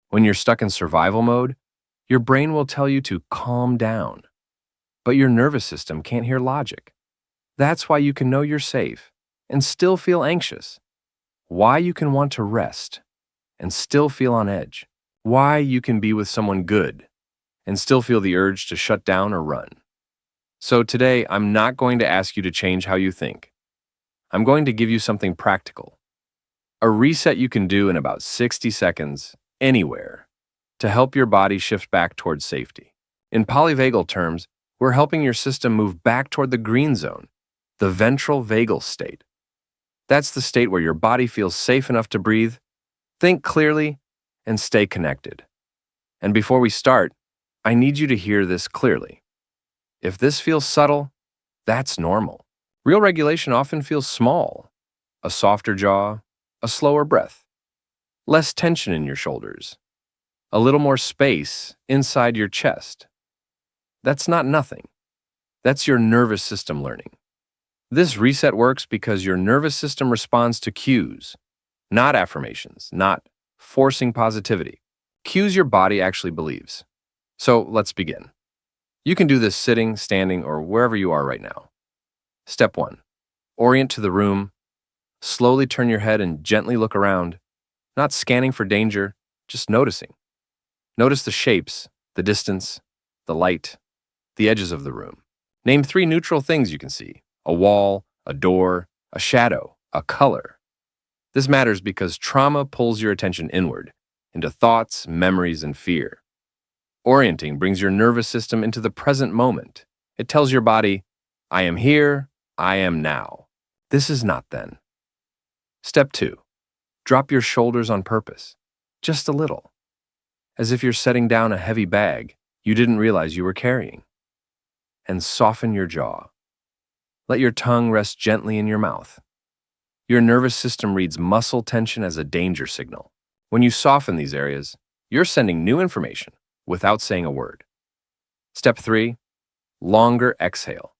When you're stuck in survival mode, your brain will tell you to calm down, but your nervous system can't hear logic. That's why you can know you're safe and still feel anxious. Why you can want to rest and still feel on edge. Why you can be with someone good and still feel the urge to shut down or run. So today, I'm not going to ask you to change how you think. I'm going to give you something practical. A reset you can do in about 60 seconds, anywhere, to help your body shift back towards safety. In polyvagal terms, we're helping your system move back toward the green zone, the ventral vagal state. That's the state where your body feels safe enough to breathe, think clearly, and stay connected. And before we start, I need you to hear this clearly. If this feels subtle, that's normal. Real regulation often feels small. A softer jaw, a slower breath, less tension in your shoulders, a little more space inside your chest. That's not nothing. That's your nervous system learning. This reset works because your nervous system responds to cues, not affirmations, not forcing positivity. Cues your body actually believes. So let's begin. You can do this sitting, standing, or wherever you are right now. Step 1. Orient to the room. Slowly turn your head and gently look around, not scanning for danger, just noticing. Notice the shapes, the distance, the light, the edges of the room. Name 3 neutral things you can see: a wall, a door, a shadow, a color. This matters because trauma pulls your attention inward, into thoughts, memories, and fear. Orienting brings your nervous system into the present moment. It tells your body, I am here, I am now. This is not then. Step 2. Drop your shoulders on purpose, just a little, as if you're setting down a heavy bag you didn't realize you were carrying. And soften your jaw. Let your tongue rest gently in your mouth. Your nervous system reads muscle tension as a danger signal. When you soften these areas, you're sending new information without saying a word. Step 3. Longer exhale.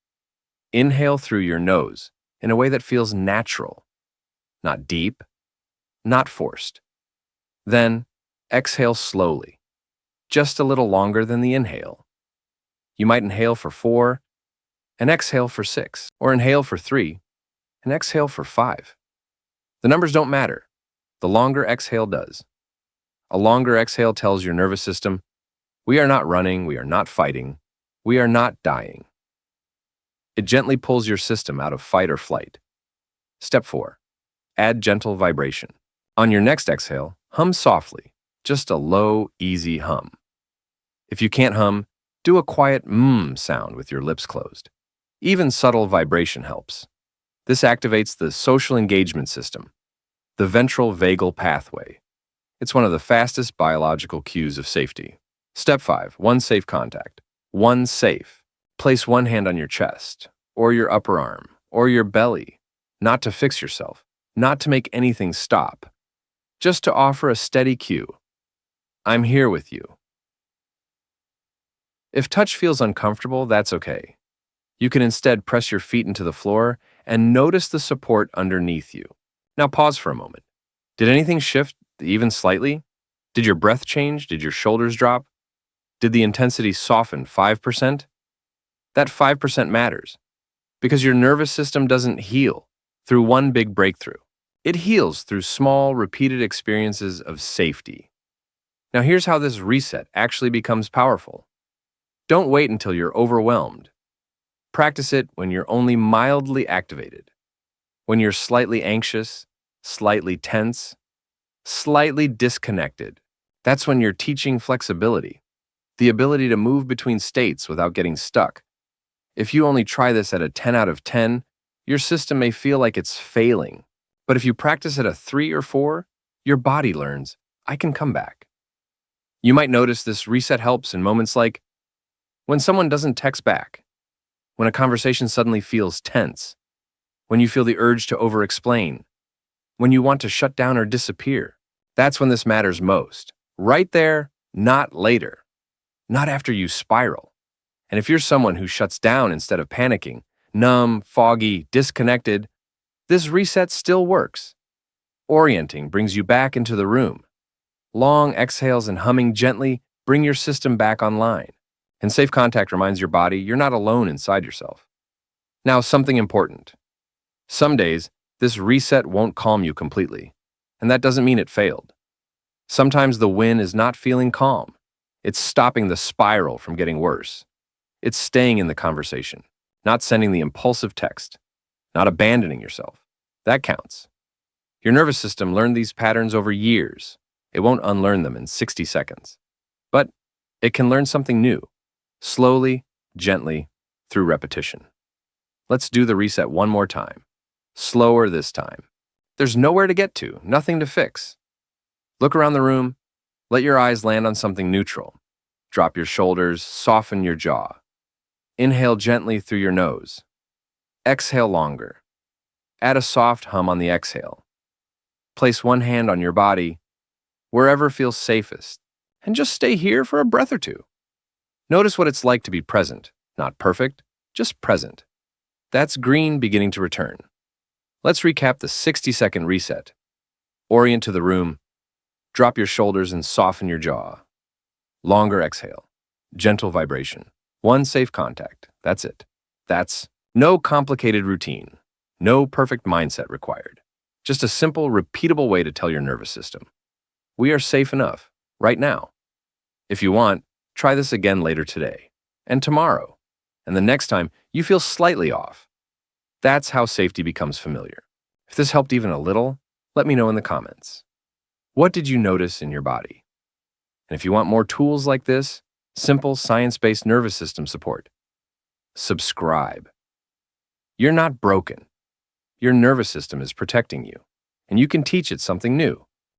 Inhale through your nose in a way that feels natural, not deep, not forced. Then, exhale slowly, just a little longer than the inhale. You might inhale for 4, and exhale for 6, or inhale for 3, and exhale for 5. The numbers don't matter. The longer exhale does. A longer exhale tells your nervous system, we are not running, we are not fighting, we are not dying. It gently pulls your system out of fight or flight. Step 4. Add gentle vibration. On your next exhale, hum softly, just a low, easy hum. If you can't hum, do a quiet sound with your lips closed. Even subtle vibration helps. This activates the social engagement system, the ventral vagal pathway. It's one of the fastest biological cues of safety. Step 5. One safe contact. One safe. Place one hand on your chest, or your upper arm, or your belly, not to fix yourself, not to make anything stop, just to offer a steady cue. I'm here with you. If touch feels uncomfortable, that's okay. You can instead press your feet into the floor and notice the support underneath you. Now pause for a moment. Did anything shift, even slightly? Did your breath change? Did your shoulders drop? Did the intensity soften 5%? That 5% matters, because your nervous system doesn't heal through one big breakthrough. It heals through small, repeated experiences of safety. Now here's how this reset actually becomes powerful. Don't wait until you're overwhelmed. Practice it when you're only mildly activated, when you're slightly anxious, slightly tense, slightly disconnected. That's when you're teaching flexibility, the ability to move between states without getting stuck. If you only try this at a 10 out of 10, your system may feel like it's failing. But if you practice at a 3 or 4, your body learns, I can come back. You might notice this reset helps in moments like when someone doesn't text back, when a conversation suddenly feels tense, when you feel the urge to over-explain, when you want to shut down or disappear. That's when this matters most. Right there, not later. Not after you spiral. And if you're someone who shuts down instead of panicking, numb, foggy, disconnected, this reset still works. Orienting brings you back into the room. Long exhales and humming gently bring your system back online. And safe contact reminds your body you're not alone inside yourself. Now, something important. Some days, this reset won't calm you completely, and that doesn't mean it failed. Sometimes the win is not feeling calm. It's stopping the spiral from getting worse. It's staying in the conversation, not sending the impulsive text, not abandoning yourself. That counts. Your nervous system learned these patterns over years. It won't unlearn them in 60 seconds. But it can learn something new, slowly, gently, through repetition. Let's do the reset one more time. Slower this time. There's nowhere to get to, nothing to fix. Look around the room. Let your eyes land on something neutral. Drop your shoulders, soften your jaw. Inhale gently through your nose. Exhale longer. Add a soft hum on the exhale. Place one hand on your body, wherever feels safest, and just stay here for a breath or two. Notice what it's like to be present, not perfect, just present. That's green beginning to return. Let's recap the 60-second reset. Orient to the room. Drop your shoulders and soften your jaw. Longer exhale. Gentle vibration. One safe contact. That's it. That's no complicated routine. No perfect mindset required. Just a simple, repeatable way to tell your nervous system, we are safe enough, right now. If you want, try this again later today, and tomorrow, and the next time you feel slightly off. That's how safety becomes familiar. If this helped even a little, let me know in the comments. What did you notice in your body? And if you want more tools like this, simple science-based nervous system support, subscribe. You're not broken. Your nervous system is protecting you, and you can teach it something new.